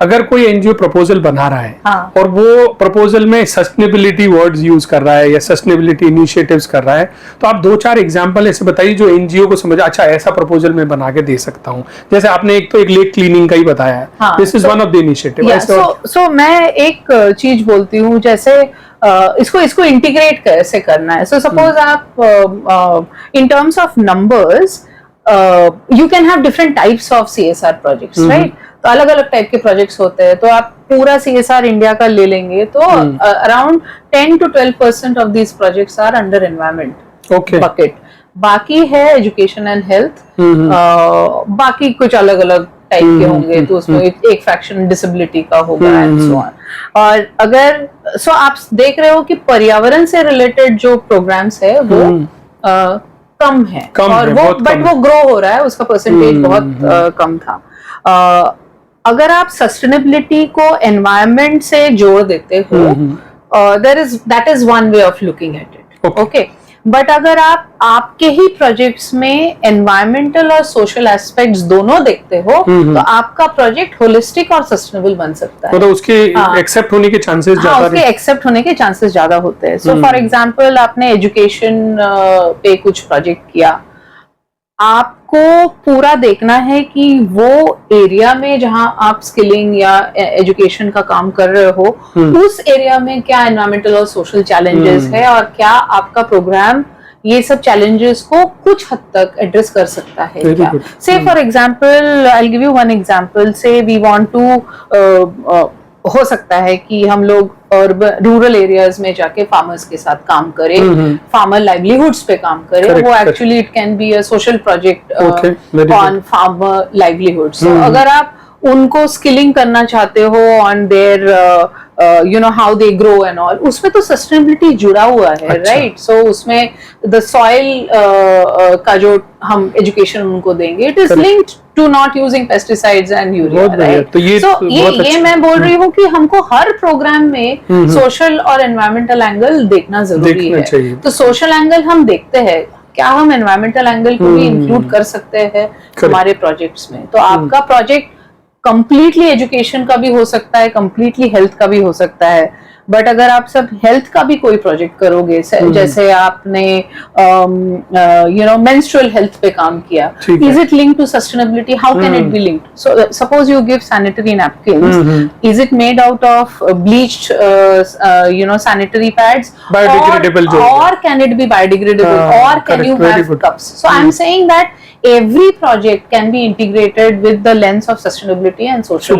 अगर कोई NGO proposal बना रहा है हाँ। और वो प्रपोजल में सस्टेनेबिलिटी वर्ड्स यूज कर रहा है या सस्टेनेबिलिटी इनिशिएटिव्स कर रहा है, तो आप 2-4 एग्जांपल ऐसे बताइए जो एनजीओ को समझ अच्छा ऐसा प्रपोजल मैं बना के दे सकता हूँ। जैसे आपने एक लेक क्लीनिंग का ही बताया है, this is one of the initiative. सो मैं एक चीज बोलती हूँ, जैसे इसको इंटीग्रेट कैसे करना है। सो सपोज आप in terms of numbers you can have different types of CSR projects, right? तो अलग अलग टाइप के प्रोजेक्ट्स होते हैं। तो आप पूरा CSR इंडिया का ले लेंगे तो around 10 to 12% of these projects are under environment bucket. बाकी है एजुकेशन एंड हेल्थ, बाकी कुछ अलग अलग टाइप के होंगे, तो उसमें एक फ्रैक्शन डिसेबिलिटी का होगा एंड सो ऑन। और अगर आप देख रहे हो कि पर्यावरण से रिलेटेड जो प्रोग्राम्स है वो कम है, और वो ग्रो हो रहा है, उसका परसेंटेज बहुत कम था। अगर आप सस्टेनेबिलिटी को एनवायरनमेंट से जोड़ देते हो, that is one way of looking at it, okay. But अगर आप आपके ही प्रोजेक्ट्स में एनवायरमेंटल और सोशल एस्पेक्ट्स दोनों देखते हो, तो आपका प्रोजेक्ट होलिस्टिक और सस्टेनेबल बन सकता है। तो उसके एक्सेप्ट होने के चांसेस ज्यादा, उसके एक्सेप्ट होने के चांसेस ज्यादा होते हैं। सो फॉर एग्जांपल आपने एजुकेशन पे कुछ प्रोजेक्ट किया, आपको पूरा देखना है कि वो एरिया में जहां आप स्किलिंग या एजुकेशन का काम कर रहे हो, उस एरिया में क्या एनवायरमेंटल और सोशल चैलेंजेस है, और क्या आपका प्रोग्राम ये सब चैलेंजेस को कुछ हद तक एड्रेस कर सकता है क्या। से for example I will give you one example. से वी वांट टू हो सकता है कि हम लोग रूरल एरियाज में जाके फार्मर्स के साथ काम करें, फार्मर लाइवलीहुड्स पे काम करें। वो actually it can be a social project on farmer livelihoods. अगर आप उनको स्किलिंग करना चाहते हो on their how they grow and all, उसमें तो सस्टेनेबिलिटी जुड़ा हुआ है, राइट? सो उसमें द सॉइल का जो हम एजुकेशन उनको देंगे, it is linked to not using pesticides and urea, right? तो ये मैं बोल रही हूँ कि हमको हर प्रोग्राम में सोशल और एनवायरमेंटल एंगल देखना जरूरी है। तो सोशल एंगल हम देखते हैं, क्या हम एनवायरमेंटल एंगल को भी इंक्लूड कर सकते हैं हमारे प्रोजेक्ट्स में? तो आपका प्रोजेक्ट कंप्लीटली एजुकेशन का भी हो सकता है, कंप्लीटली हेल्थ का भी हो सकता है। बट अगर आप सब हेल्थ का भी कोई प्रोजेक्ट करोगे, जैसे आपने मेंस्ट्रुअल हेल्थ पे काम किया, is it linked to sustainability? How can it be linked? So suppose you give sanitary napkins, is it made out of bleached sanitary pads, or can it be biodegradable, or can you have cups? So I'm saying that every project can be integrated with the lens of sustainability and social